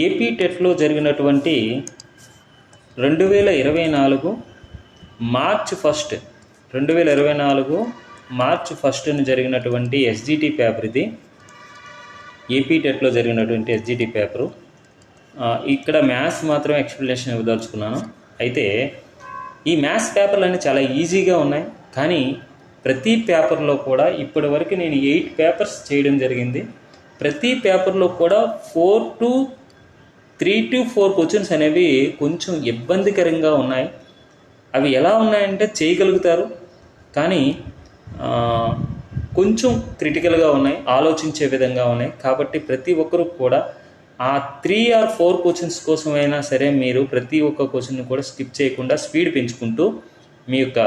AP టెట్లో జరిగినటువంటి 2024 March 1 2024 March 1 జరిగినటువంటి ఎస్జిటి పేపర్ ఇది. ఏపీ టెట్లో జరిగినటువంటి ఎస్జిటి పేపరు. ఇక్కడ మ్యాథ్స్ మాత్రం ఎక్స్ప్లెనేషన్ ఇవ్వదలుచుకున్నాను. అయితే ఈ మ్యాథ్స్ పేపర్లు అన్నీ చాలా ఈజీగా ఉన్నాయి, కానీ ప్రతి పేపర్లో కూడా ఇప్పటి వరకు నేను 8 పేపర్స్ చేయడం జరిగింది. ప్రతి పేపర్లో కూడా 3 to 4 క్వశ్చన్స్ అనేవి కొంచెం ఇబ్బందికరంగా ఉన్నాయి. అవి ఎలా ఉన్నాయంటే చేయగలుగుతారు, కానీ కొంచెం క్రిటికల్గా ఉన్నాయి, ఆలోచించే విధంగా ఉన్నాయి. కాబట్టి ప్రతి ఒక్కరు కూడా ఆ 3 or 4 క్వశ్చన్స్ కోసమైనా సరే మీరు ప్రతి ఒక్క క్వశ్చన్ కూడా స్కిప్ చేయకుండా స్పీడ్ పెంచుకుంటూ మీ యొక్క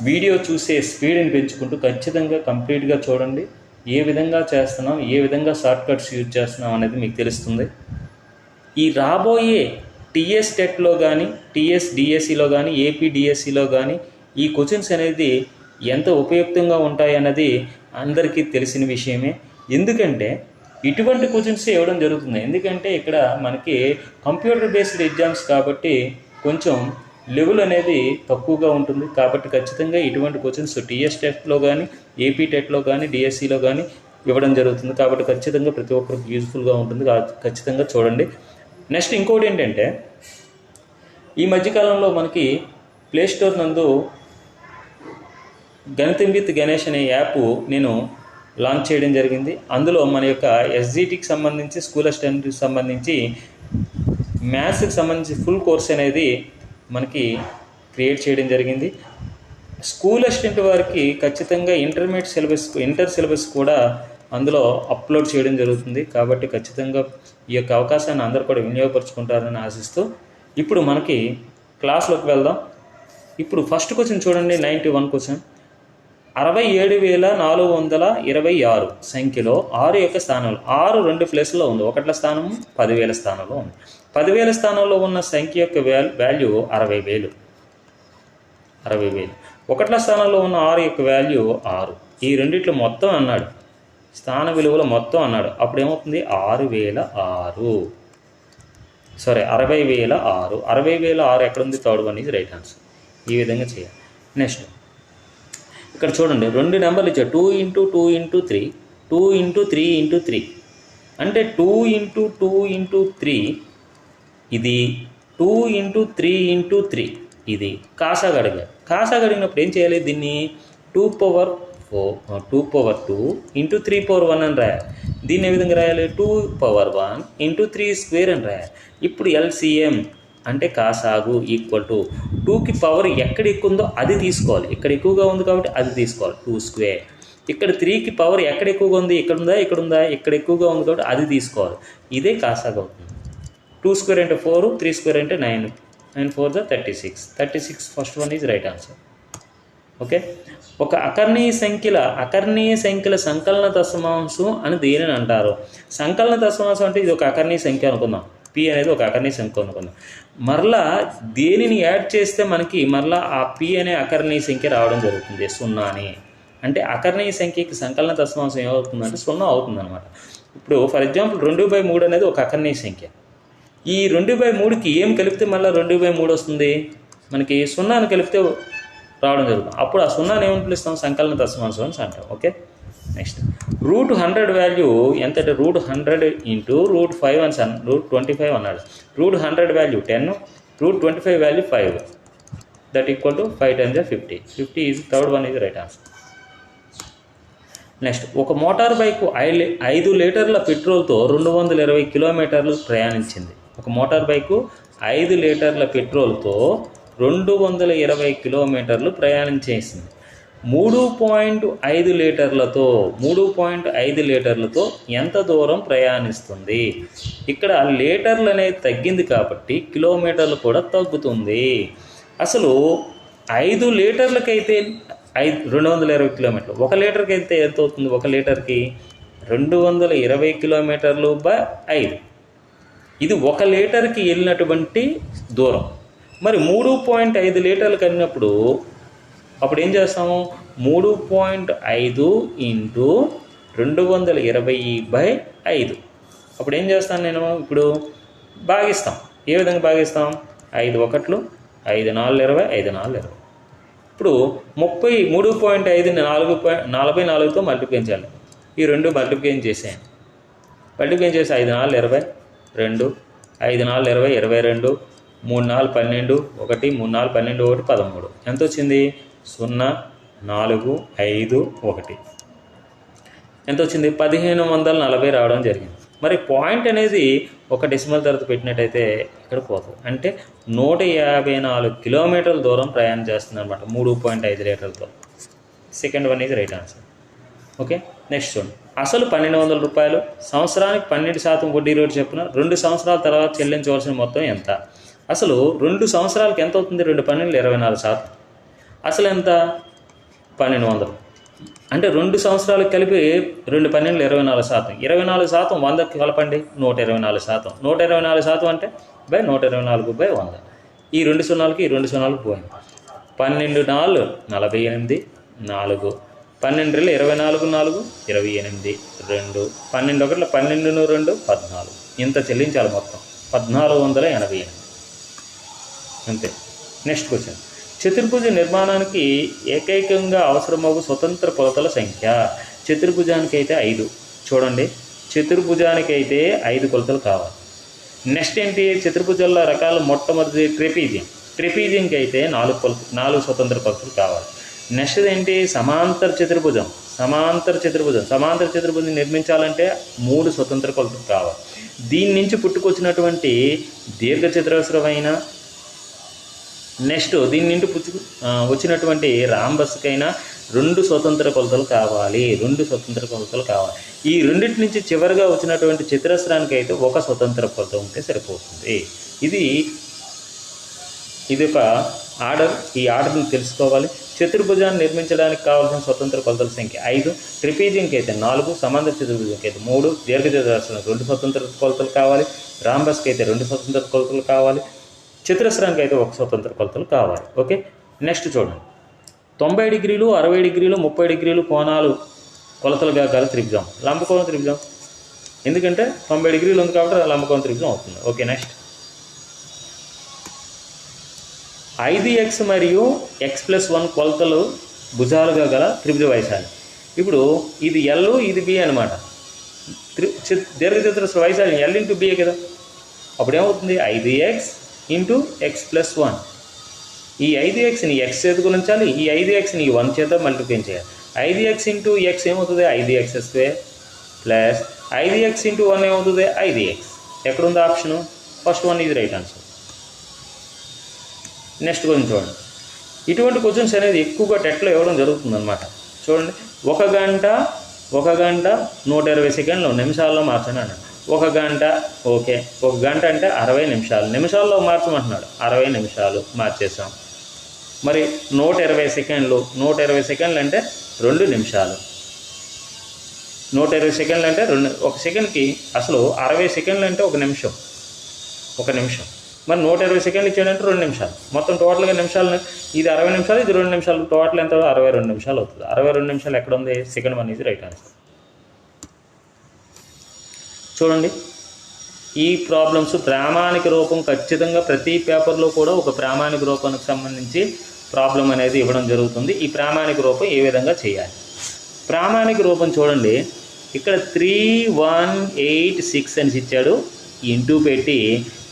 వీడియో చూసే స్పీడ్ని పెంచుకుంటూ ఖచ్చితంగా కంప్లీట్గా చూడండి. ఏ విధంగా చేస్తున్నాం, ఏ విధంగా షార్ట్ కట్స్ యూజ్ చేస్తున్నాం అనేది మీకు తెలుస్తుంది. ఈ రాబోయే టీఎస్ టెట్లో కానీ, టీఎస్ డిఎస్సిలో కానీ, ఏపీ డిఎస్సిలో కానీ ఈ క్వశ్చన్స్ అనేది ఎంత ఉపయుక్తంగా ఉంటాయి అన్నది అందరికీ తెలిసిన విషయమే. ఎందుకంటే ఇటువంటి క్వశ్చన్స్ ఇవ్వడం జరుగుతుంది. ఎందుకంటే ఇక్కడ మనకి కంప్యూటర్ బేస్డ్ ఎగ్జామ్స్ కాబట్టి కొంచెం లెవెల్ అనేది తక్కువగా ఉంటుంది. కాబట్టి ఖచ్చితంగా ఇటువంటి క్వశ్చన్స్ టీఎస్ టెట్లో కానీ, ఏపీ టెట్లో కానీ, డిఎస్సిలో కానీ ఇవ్వడం జరుగుతుంది. కాబట్టి ఖచ్చితంగా ప్రతి ఒక్కరికి యూజ్ఫుల్గా ఉంటుంది. ఖచ్చితంగా చూడండి. నెక్స్ట్ ఇంకోటి ఏంటంటే, ఈ మధ్యకాలంలో మనకి ప్లేస్టోర్ నందు గణితం విత్ గణేష్ అనే యాప్ నేను లాంచ్ చేయడం జరిగింది. అందులో మన యొక్క ఎస్జిటికి సంబంధించి, స్కూల్ అసిస్టెంట్కి సంబంధించి, మ్యాథ్స్కి సంబంధించి ఫుల్ కోర్స్ అనేది మనకి క్రియేట్ చేయడం జరిగింది. స్కూల్ అసిస్టెంట్ వారికి ఖచ్చితంగా ఇంటర్ సిలబస్ కూడా అందులో అప్లోడ్ చేయడం జరుగుతుంది. కాబట్టి ఖచ్చితంగా ఈ యొక్క అవకాశాన్ని అందరూ కూడా వినియోగపరుచుకుంటారని ఆశిస్తూ ఇప్పుడు మనకి క్లాస్లోకి వెళ్దాం. ఇప్పుడు ఫస్ట్ క్వశ్చన్ చూడండి. 91 క్వశ్చన్. 67,426 సంఖ్యలో 6 యొక్క స్థానంలో 6 2 ప్లేస్లో ఉంది. 1ల స్థానం 10,000 స్థానంలో ఉంది. 10,000 స్థానంలో ఉన్న సంఖ్య యొక్క వాల్యూ 60,000. 1ల స్థానంలో ఉన్న 6 యొక్క వాల్యూ 6. ఈ రెండిట్లో మొత్తం అన్నాడు, స్థాన విలువల మొత్తం అన్నాడు. అప్పుడు ఏమవుతుంది? 60,006. 60,006 ఎక్కడుంది? Third one is right answer. ఈ విధంగా చేయాలి. నెక్స్ట్ ఇక్కడ చూడండి, 2 నెంబర్లు ఇచ్చారు. 2 × 2 × 3, 2 × 3 × 3 అంటే 2 × 2 × 3 ఇది, 2 × 3 × 3 ఇది. కాసాగా అడిగినప్పుడు ఏం చేయాలి? దీన్ని 2 power 2 × 3 power 1 అని రాయాలి. దీన్ని ఏ విధంగా రాయాలి? 2 power 1 × 3 స్క్వేర్ అని రాయాలి. ఇప్పుడు ఎల్సిఎం అంటే కాసాగు ఈక్వల్ టు 2కి పవర్ ఎక్కడ ఎక్కువ ఉందో అది తీసుకోవాలి. ఇక్కడ ఎక్కువగా ఉంది కాబట్టి అది తీసుకోవాలి, 2 స్క్వేర్. ఇక్కడ 3కి పవర్ ఎక్కడ ఎక్కువగా ఉంది? ఇక్కడ ఉందా? ఇక్కడ ఎక్కువగా ఉంది కాబట్టి అది తీసుకోవాలి. ఇదే కాసాగు అవుతుంది. 2 స్క్వేర్ అంటే 4, 3 స్క్వేర్ అంటే 9, 9 4 36. 36 first one is right answer. Okay. ఒక అకర్ణీయ సంఖ్యల సంకలన దశమాంశం అని దేనిని అంటారు? సంకలన దశమాంశం అంటే ఇది ఒక అకర్ణీయ సంఖ్య అనుకుందాం. పి అనేది ఒక అకర్ణీయ సంఖ్య అనుకుందాం. మరలా దేనిని యాడ్ చేస్తే మనకి మరలా ఆ పి అనే అకర్ణీయ సంఖ్య రావడం జరుగుతుంది, 0 అని. అంటే అకర్ణీయ సంఖ్యకి సంకలన దశమాంశం ఏమవుతుందంటే 0 అవుతుంది అనమాట. ఇప్పుడు ఫర్ ఎగ్జాంపుల్ 2/3 అనేది ఒక అకర్ణీయ సంఖ్య. ఈ 2/3కి ఏం కలిపితే మళ్ళీ 2/3 వస్తుంది? మనకి 0 కలిపితే రావడం జరుగుతుంది. అప్పుడు ఆ 0 ఏమని పిలుస్తాం? సంకలన దశమాంశం అని అంటాం. ఓకే. నెక్స్ట్ √100 వాల్యూ ఎంత అంటే √100 × √5 అని √25 అన్నాడు. √100 value 10, √25 value 5, that equal to 5 × 50. 50 is third one is right answer. Next, ఒక మోటార్ బైకు 5 లీటర్ల పెట్రోల్తో 220 కిలోమీటర్లు ప్రయాణించింది. ఒక మోటార్ బైకు 5 లీటర్ల పెట్రోల్తో 220 కిలోమీటర్లు ప్రయాణించేసింది. 3.5 లీటర్లతో ఎంత దూరం ప్రయాణిస్తుంది? ఇక్కడ లీటర్లు అనేది తగ్గింది కాబట్టి కిలోమీటర్లు కూడా తగ్గుతుంది. అసలు 5 లీటర్లకైతే 220 కిలోమీటర్లు, 1 లీటర్కి అయితే ఎంత అవుతుంది? 1 లీటర్కి 220 కిలోమీటర్లు / 5. ఇది 1 లీటర్కి వెళ్ళినటువంటి దూరం. మరి 3.5 లీటర్లకు వెళ్ళినప్పుడు అప్పుడు ఏం చేస్తాము? 3.5 × 220/5 అప్పుడు ఏం చేస్తాను నేను, ఇప్పుడు భాగిస్తాం. ఏ విధంగా భాగిస్తాం? 5 1 5 4 20 5 4 20. ఇప్పుడు 33.5ని 44తో మల్టిప్లై చేయాలి. ఈ రెండు మల్టిప్లై చేసేయండి. మల్టిప్లై చేసి 5 4 20 2 5 4 20 22 3 4 12 1 3 4 12 1 13. ఎంత వచ్చింది? 0 4 5 1. ఎంత వచ్చింది? 1540 రావడం జరిగింది. మరి పాయింట్ అనేది ఒక డెసిమల్ తర్వాత పెట్టినట్టయితే ఇక్కడ పోతుంది. అంటే 154 కిలోమీటర్ల దూరం ప్రయాణం చేస్తుంది అనమాట 3.5 లీటర్లతో. Second one is right answer. Okay, next చూడండి. అసలు 1200 రూపాయలు, సంవత్సరానికి 12% వడ్డీ రేటు చొప్పున 2 సంవత్సరాల తర్వాత చెల్లించవలసిన మొత్తం ఎంత? అసలు 2 సంవత్సరాలకి ఎంత అవుతుంది? 2 12 24%. అసలు ఎంత? 1200. అంటే 2 సంవత్సరాలకు కలిపి 2 12 24%. 24% 100కి కలపండి, 124%. 124% అంటే బై 124/100. ఈ 2 సున్నాలకి ఈ 2 సున్నాలకు పోయింది. 12 4 48 4 12 24 4 28 2 12 1 12 2 14. ఇంత చెల్లించాలి మొత్తం 1488. అంతే. Next question. చతుర్భుజ నిర్మాణానికి ఏకైకంగా అవసరమగు స్వతంత్ర కొలతల సంఖ్య. చతుర్భుజానికి అయితే 5. చూడండి, చతుర్భుజానికి అయితే 5 కొలతలు కావాలి. నెక్స్ట్ ఏంటి? చతుర్భుజాల రకాలు మొట్టమొదటి ట్రెపీజియం. ట్రెపీజియంకి అయితే 4 స్వతంత్ర కొలతలు కావాలి. నెక్స్ట్ ఏంటి? సమాంతర చతుర్భుజం. సమాంతర చతుర్భుజం నిర్మించాలంటే 3 స్వతంత్ర కొలతలు కావాలి. దీని నుంచి పుట్టుకొచ్చినటువంటి దీర్ఘచతురస్రమైన, నెక్స్ట్ దీని నుండి వచ్చినటువంటి రాంబస్కైనా 2 స్వతంత్ర కొలతలు కావాలి. 2 స్వతంత్ర కొలతలు కావాలి. ఈ రెండింటి నుంచి చివరిగా వచ్చినటువంటి చతురస్రానికి అయితే 1 స్వతంత్ర కొలత ఉంటే సరిపోతుంది. ఇది ఒక ఆర్డర్. ఈ ఆర్డర్ని తెలుసుకోవాలి. చతుర్భుజాన్ని నిర్మించడానికి కావాల్సిన స్వతంత్ర కొలతల సంఖ్య 5, ట్రిపీజియంకి అయితే 4, సమాంతర చతుర్భుజంకి అయితే 3, దీర్ఘచతురస్రానికి 2 స్వతంత్ర కొలతలు కావాలి, రాంబస్కి అయితే 2 స్వతంత్ర కొలతలు కావాలి, చతురస్రానికి అయితే 1 స్వతంత్ర కొలతలు కావాలి. ఓకే, నెక్స్ట్ చూడండి. 90 డిగ్రీలు 60 డిగ్రీలు 30 డిగ్రీలు కోణాలు కొలతలుగా గల త్రిభుజం లంబకోణ త్రిభుజం. ఎందుకంటే 90 డిగ్రీలు ఉంది కాబట్టి లంబకోణ త్రిభుజం అవుతుంది. ఓకే, నెక్స్ట్ 5x మరియు x+1 కొలతలు భుజాలుగా గల త్రిభుజ వైశాల్యం. ఇప్పుడు ఇది L, ఇది B అనమాట. దీర్ఘచతురస్ర వైశాల్యం L × B కదా. అప్పుడు ఏమవుతుంది? 5x × x+1. ఈ 5xని x చేత గుణించాలి, ఈ 5xని 1 చేత మల్టిప్లై చేయాలి. 5x × x ఏమవుతుంది? 5x² ప్లస్ 5x × 1 ఏమవుతుంది? 5x. ఎక్కడుంది ఆప్షను? ఫస్ట్ వన్ ఇది రైట్ ఆన్సర్. నెక్స్ట్ క్వశ్చన్ చూడండి. ఇటువంటి క్వశ్చన్స్ అనేది ఎక్కువగా టెట్లో ఇవ్వడం జరుగుతుందన్నమాట. చూడండి, 1 గంట 120 సెకండ్లు నిమిషాల్లో మార్చండి అన్నాడు. 1 గంట, ఓకే, 1 గంట అంటే 60 నిమిషాలు. నిమిషాల్లో మార్చమంటున్నాడు. 60 నిమిషాలు మార్చేసాం. మరి 120 సెకండ్లు, 120 సెకండ్లు అంటే 2 నిమిషాలు. 120 సెకండ్లు అంటే 1 సెకండ్కి అసలు 60 సెకండ్లు అంటే 1 నిమిషం. 1 నిమిషం. మరి 120 సెకండ్లు ఇచ్చాడంటే 2 నిమిషాలు. మొత్తం టోటల్గా నిమిషాలు ఇది 60 నిమిషాలు, ఇది 2 నిమిషాలు. టోటల్ ఎంత? 62 నిమిషాలు అవుతుంది. 62 నిమిషాలు ఎక్కడ ఉంది? Second one is right answer. చూడండి, ఈ ప్రాబ్లమ్స్ ప్రామాణిక రూపం ఖచ్చితంగా ప్రతి పేపర్లో కూడా ఒక ప్రామాణిక రూపానికి సంబంధించి ప్రాబ్లం అనేది ఇవ్వడం జరుగుతుంది. ఈ ప్రామాణిక రూపం ఏ విధంగా చేయాలి? ప్రామాణిక రూపం చూడండి, ఇక్కడ 3186 అని ఇచ్చాడు. ఇంటూ పెట్టి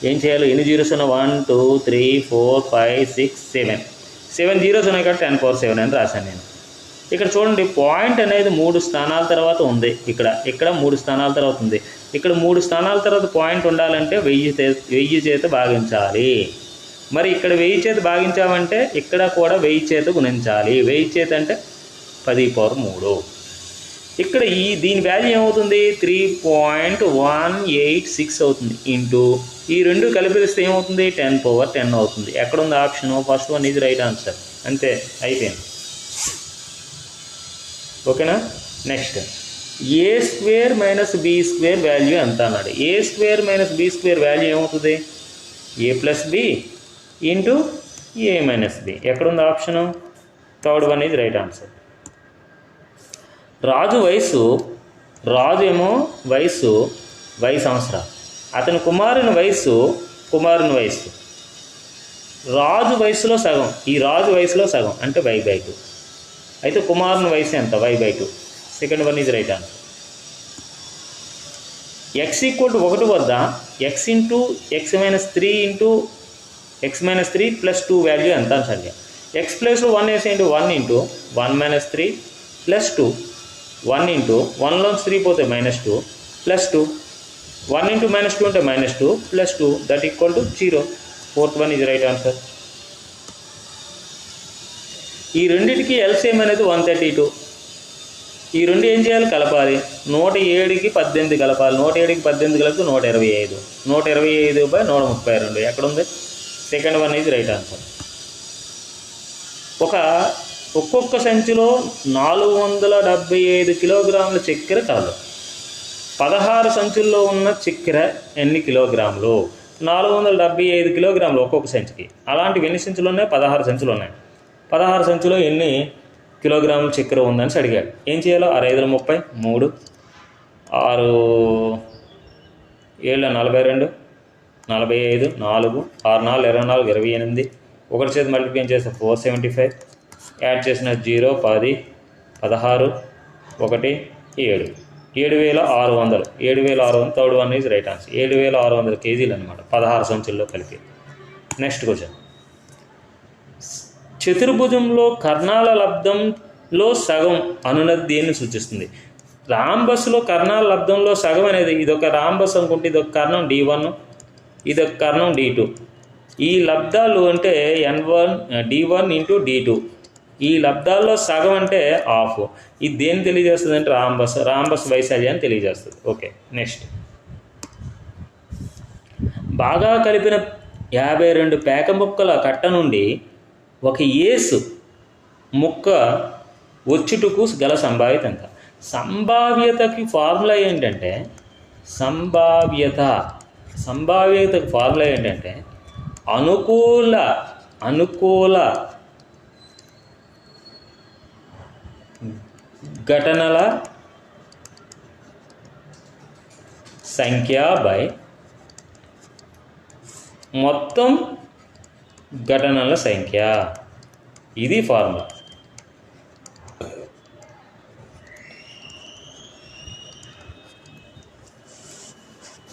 ఏం చేయాలి? ఎన్ని జీరోస్ ఉన్నాయి? 1 2 3 4 5 6 7 జీరోస్ ఉన్నాయి కాబట్టి 10⁴ అని రాశాను నేను. ఇక్కడ చూడండి, పాయింట్ అనేది 3 స్థానాల తర్వాత ఉంది. ఇక్కడ 3 స్థానాల తర్వాత ఉంది. ఇక్కడ 3 స్థానాల తర్వాత పాయింట్ ఉండాలంటే 1000 చేత భాగించాలి. మరి ఇక్కడ 1000 చేత భాగించామంటే ఇక్కడ కూడా 1000 చేత గుణించాలి. 1000 చేత అంటే 10⁻3. ఇక్కడ దీని వాల్యూ ఏమవుతుంది? 3.186 అవుతుంది. ఇంటూ ఈ రెండు కలిపిస్తే ఏమవుతుంది? 10⁻10 అవుతుంది. ఎక్కడుంది option? First one is right answer. అంతే, అయిపోయింది. ఓకేనా? నెక్స్ట్ a² - b² వాల్యూ ఎంత అన్నాడు. a² - b² వాల్యూ ఏమవుతుంది? a+b into a - b. ఎక్కడుంది option? Third one is right answer. Raju ఏమో వయసు వై సంవత్సరాలు. అతని కుమారుని వయస్సు రాజు వయసులో సగం, ఈ రాజు వయసులో సగం అంటే y/2. అయితే కుమారుని వయసు ఎంత? y/2. Second one is right answer. x = 1 వద్ద x into x-3 plus 2 value ఎంత అని అడిగా. x ప్లేస్లో 1 వేసేయండి. 1 ఇంటూ 1 - 3 ప్లస్ 2. 1 ఇంటూ 1లోంచి 3 పోతే -2 ప్లస్ 2. 1 ఇంటూ -2 అంటే -2 plus 2 that equal to 0. Fourth one is right answer. ఈ రెండింటికి ఎల్సిఎం అనేది 132. ఈ రెండు ఏం చేయాలి? కలపాలి. 107కి 18 కలపాలి. 107కి 18 కలిపితే 125. 125/132 ఎక్కడుంది? Second one is right answer. ఒక్కొక్క సంచిలో 475 కిలోగ్రాముల చక్కెర కలదు. 16 సంచుల్లో ఉన్న చక్కెర ఎన్ని కిలోగ్రాములు? 475 కిలోగ్రాములు ఒక్కొక్క సంచికి. అలాంటివి ఎన్ని సంచులు ఉన్నాయి? 16 సంచులు ఉన్నాయి. 16 సంచులో ఎన్ని కిలోగ్రాముల చక్కెర ఉందని అడిగాడు. ఏం చేయాలో? 6 × 5 = 30, 6 7 42, 45, 4 6 4 24, 28. ఒకటి చేతి మల్టిప్లై చేస్తే 475. యాడ్ చేసిన 0 10 16 1 7 7,600. 7,600. Third one is right answer. 7,600 కేజీలు అనమాట 16 సంచుల్లో కలిపి. Next question. చతుర్భుజంలో కర్ణాల లబ్ధంలో సగం అనున్నది దేన్ని సూచిస్తుంది? రాంబస్లో కర్ణాల లబ్ధంలో సగం అనేది ఇదొక రాంబస్ అనుకుంటే ఇదొక కర్ణం D1, ఇదొక కర్ణం D2. ఈ లబ్ధాలు అంటే D1 × D2. ఈ లబ్ధాల్లో సగం అంటే హాఫ్. ఇది దేన్ని తెలియజేస్తుంది అంటే రాంబస్ వైశాల్యాన్ని తెలియజేస్తుంది. ఓకే. నెక్స్ట్. బాగా కలిపిన 52 పేక ముక్కల కట్ట నుండి ఒక ఏసు ముక్క వచ్చుటకు గల సంభావ్యత ఎంత? సంభావ్యతకి ఫార్ములా ఏంటంటే సంభావ్యతకి ఫార్ములా ఏంటంటే అనుకూల ఘటనల సంఖ్య బై మొత్తం ఘటనల సంఖ్య. ఇది ఫార్ములా.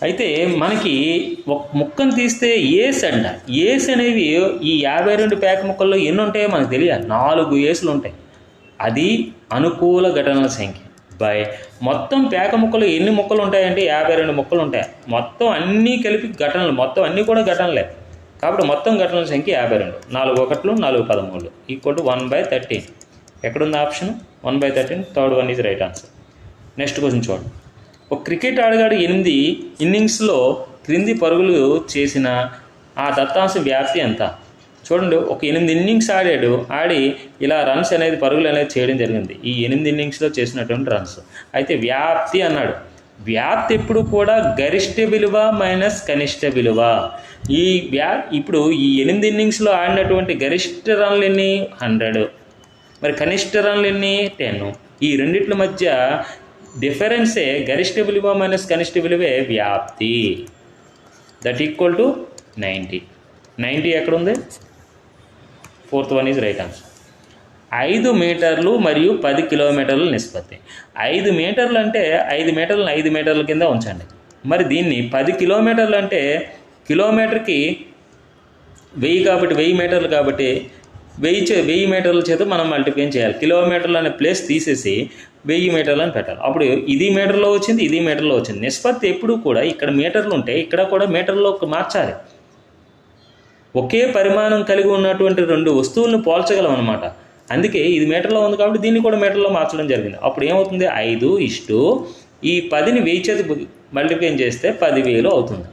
అయితే మనకి ఒక ముక్కను తీస్తే ఏస్ అంట. ఏస్ అనేవి ఈ 52 పేక ముక్కల్లో ఎన్ని ఉంటాయో మనకు తెలియాలి. 4 ఏసులు ఉంటాయి. అది అనుకూల ఘటనల సంఖ్య బై మొత్తం పేక ముక్కలు ఎన్ని ముక్కలు ఉంటాయంటే 52 ముక్కలు ఉంటాయి. మొత్తం అన్నీ కలిపి ఘటనలు, మొత్తం అన్నీ కూడా ఘటనలే. కాబట్టి మొత్తం ఘటనల సంఖ్య 52. 4 1 4 13 = 1/13. ఎక్కడుంది option? 1/13. Third one is right answer. Next question చూడండి. ఒక క్రికెట్ ఆటగాడు 8 ఇన్నింగ్స్లో క్రింది పరుగులు చేసిన ఆ దత్తాంశం వ్యాప్తి ఎంత? చూడండి, ఒక 8 ఇన్నింగ్స్ ఆడి ఇలా రన్స్ అనేది పరుగులు అనేది చేయడం జరిగింది. ఈ 8 ఇన్నింగ్స్లో చేసినటువంటి రన్స్. అయితే వ్యాప్తి అన్నాడు. వ్యాప్తి ఎప్పుడు కూడా గరిష్ట విలువ మైనస్ కనిష్ట విలువ. ఇప్పుడు ఈ 8 ఇన్నింగ్స్లో ఆడినటువంటి గరిష్ట రన్లు ఎన్ని? 100. మరి కనిష్ట రన్లు ఎన్ని? 10. ఈ రెండిట్ల మధ్య డిఫరెన్సే గరిష్ట విలువ మైనస్ కనిష్ట విలువే వ్యాప్తి. That equal to 90. 90 ఎక్కడుంది? Fourth one is right answer. 5 మీటర్లు మరియు 10 కిలోమీటర్ల నిష్పత్తి. 5 మీటర్లు అంటే 5 మీటర్లను 5 మీటర్ల కింద ఉంచండి. మరి దీన్ని 10 కిలోమీటర్లు అంటే కిలోమీటర్కి 1000 కాబట్టి 1000 మీటర్లు కాబట్టి 1000 మీటర్ల చేత మనం మల్టిప్లై చేయాలి. కిలోమీటర్లు అనే ప్లేస్ తీసేసి 1000 మీటర్లు అని పెట్టాలి. అప్పుడు ఇది మీటర్లో వచ్చింది, ఇది మీటర్లో వచ్చింది. నిష్పత్తి ఎప్పుడు కూడా ఇక్కడ మీటర్లు ఉంటే ఇక్కడ కూడా మీటర్లో మార్చాలి. ఒకే పరిమాణం కలిగి ఉన్నటువంటి 2 వస్తువులను పోల్చగలం అనమాట. అందుకే ఇది మీటర్లో ఉంది కాబట్టి దీన్ని కూడా మీటర్లో మార్చడం జరిగింది. అప్పుడు ఏమవుతుంది? 5 ఈ 10ని 1000 చేత మల్టిప్లై చేస్తే 10,000 అవుతుంది.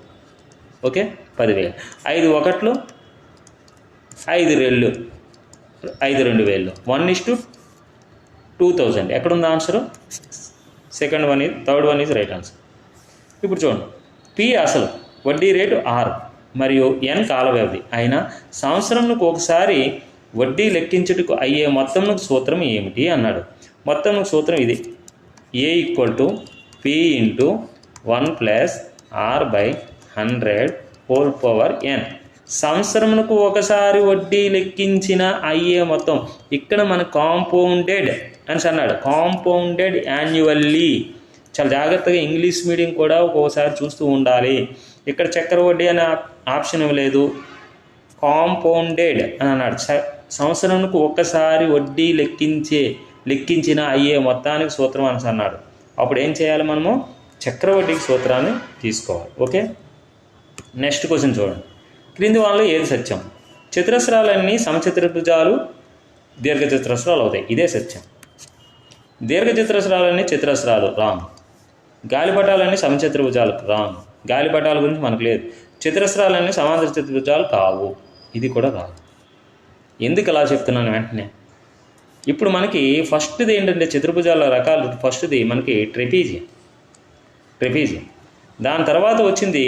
ఓకే, 10,000. 5 1 5 2 5 2,000. 1:2000. ఎక్కడుంది answer? Second one is third one is right answer. ఇప్పుడు చూడండి. P అసలు వడ్డీ రేటు R మరియు N కాల వ్యవధి అయినా సంవత్సరంకు ఒకసారి వడ్డీ లెక్కించుటకు అయ్యే మొత్తంకు సూత్రం ఏమిటి అన్నాడు. మొత్తం సూత్రం ఇది. A = P × 1+r/100 సంవత్సరమునకు ఒకసారి వడ్డీ లెక్కించిన అయ్యే మొత్తం. ఇక్కడ మన కాంపౌండెడ్ అని అన్నాడు, కాంపౌండెడ్ యాన్యువల్లీ. చాలా జాగ్రత్తగా ఇంగ్లీష్ మీడియం కూడా ఒక్కోసారి చూస్తూ ఉండాలి. ఇక్కడ చక్కెర వడ్డీ అనే ఆప్షన్ ఇవ్వలేదు, కాంపౌండెడ్ అని అన్నాడు. సంవత్సరంకు ఒక్కసారి వడ్డీ లెక్కించిన అయ్యే మొత్తానికి సూత్రం అని అన్నాడు. అప్పుడు ఏం చేయాలి, మనము చక్ర వడ్డీకి సూత్రాన్ని తీసుకోవాలి. ఓకే, నెక్స్ట్ క్వశ్చన్ చూడండి. క్రింది వాళ్ళలో ఏది సత్యం? చతురస్రాలన్నీ సమచతుర్భుజాలు దీర్ఘచతురస్రాలు అవుతాయి. ఇదే సత్యం. దీర్ఘచతురస్రాలన్నీ చతురస్రాలు రాంగ్. గాలిపటాలన్నీ సమచతుర్భుజాలు రాంగ్. గాలిపటాల గురించి మనకు లేదు. చతురస్రాలన్నీ సమాంతర చతుర్భుజాలు కావు, ఇది కూడా కాదు. ఎందుకు అలా చెప్తున్నాను వెంటనే, ఇప్పుడు మనకి ఫస్ట్ది ఏంటంటే చతుర్భుజాల రకాలు. ఫస్ట్ది మనకి ట్రెపీజియం. దాని తర్వాత వచ్చింది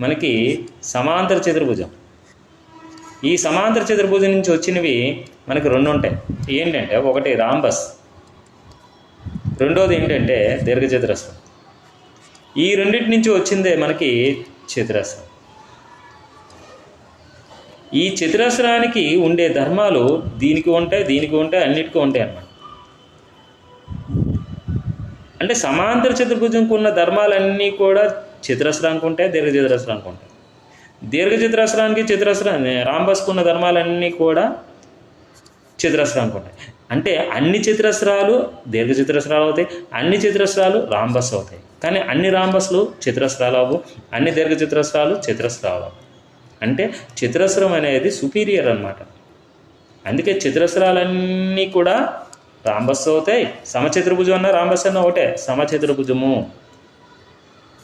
మనకి సమాంతర చతుర్భుజం. ఈ సమాంతర చతుర్భుజం నుంచి వచ్చినవి మనకి రెండు ఉంటాయి. ఏంటంటే ఒకటి రాంబస్, రెండోది ఏంటంటే దీర్ఘచతురస్రం. ఈ రెండింటి నుంచి వచ్చిందే మనకి చతురస్రం. ఈ చతురస్రానికి ఉండే ధర్మాలు దీనికి ఉంటాయి, అన్నిటికీ ఉంటాయి అన్నమాట. అంటే సమాంతర చతుర్భుజంకు ఉన్న ధర్మాలన్నీ కూడా చతురస్రానికి ఉంటాయి, దీర్ఘచతురస్రానికి ఉంటాయి. దీర్ఘచతురస్రానికి రాంబస్కు ఉన్న ధర్మాలన్నీ కూడా చతురస్రానికి ఉంటాయి. అంటే అన్ని చతురస్రాలు దీర్ఘచతురస్రాలు అవుతాయి, అన్ని చతురస్రాలు రాంబస్ అవుతాయి. కానీ అన్ని రాంబస్లు చతురస్రాలు అవ్వు, అన్ని దీర్ఘచతురస్రాలు చతురస్రాలు అవ్వు. అంటే చతురస్రం అనేది సుపీరియర్ అన్నమాట. అందుకే చతురస్రాలన్నీ కూడా రాంబస్ అవుతాయి. సమచతుర్భుజం అన్న రాంబస్ అన్న ఒకటే, సమచతుర్భుజము.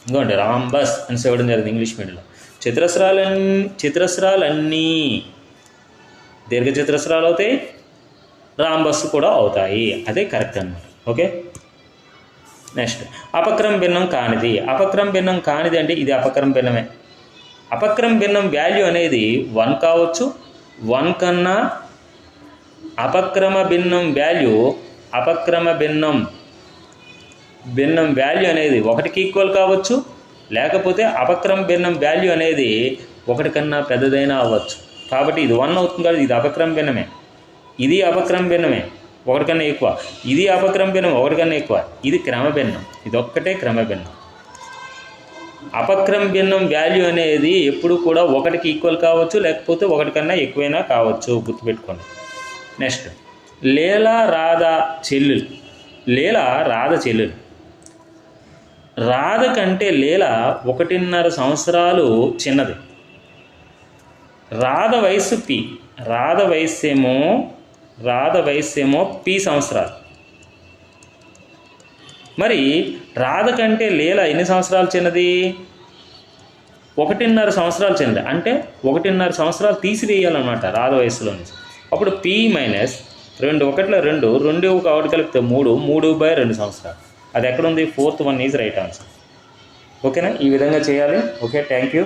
ఇంకోండి రాంబస్ అని చెప్పడం జరిగింది ఇంగ్లీష్ మీడియంలో. చతురస్రాలన్నీ దీర్ఘచతురస్రాలు అవుతాయి, రాంబస్ కూడా అవుతాయి. అదే కరెక్ట్ అన్నమాట. ఓకే, నెక్స్ట్ అపక్రమ భిన్నం కానిది. అపక్రమ భిన్నం కానిది అంటే ఇది అపక్రమ భిన్నమే. అపక్రమ భిన్నం వాల్యూ అనేది 1 కావచ్చు, 1 కన్నా అపక్రమ భిన్నం వాల్యూ అనేది 1కి ఈక్వల్ కావచ్చు, లేకపోతే అపక్రమ భిన్నం వాల్యూ అనేది 1 కన్నా పెద్దదైనా అవ్వచ్చు. కాబట్టి ఇది 1 అవుతుంది కదా, ఇది అపక్రమ భిన్నమే. ఇది అపక్రమ భిన్నమే, 1 కన్నా ఎక్కువ. ఇది అపక్రమ భిన్నం, 1 కన్నా ఎక్కువ. ఇది క్రమభిన్నం, ఇది ఒక్కటే క్రమభిన్నం. అపక్రమ భిన్నం వాల్యూ అనేది ఎప్పుడు కూడా 1కి ఈక్వల్ కావచ్చు, లేకపోతే 1 కన్నా ఎక్కువైనా కావచ్చు, గుర్తుపెట్టుకోండి. నెక్స్ట్ లీలా రాధ చెల్లెలు. రాధ కంటే లీల 1.5 సంవత్సరాలు చిన్నది. రాధ వయస్సేమో పి సంవత్సరాలు. మరి రాధ కంటే లీల ఎన్ని సంవత్సరాలు చిన్నది? 1.5 సంవత్సరాలు చిన్నది. అంటే 1.5 సంవత్సరాలు తీసివేయాలన్నమాట రాధ వయస్సులో నుంచి. అప్పుడు పి మైనస్ 2 1 2 2 1 కలిపితే 3/2 సంవత్సరాలు. అది ఎక్కడుంది? 4th one is right answer. ఓకేనా, ఈ విధంగా చేయాలి. Okay, thank you.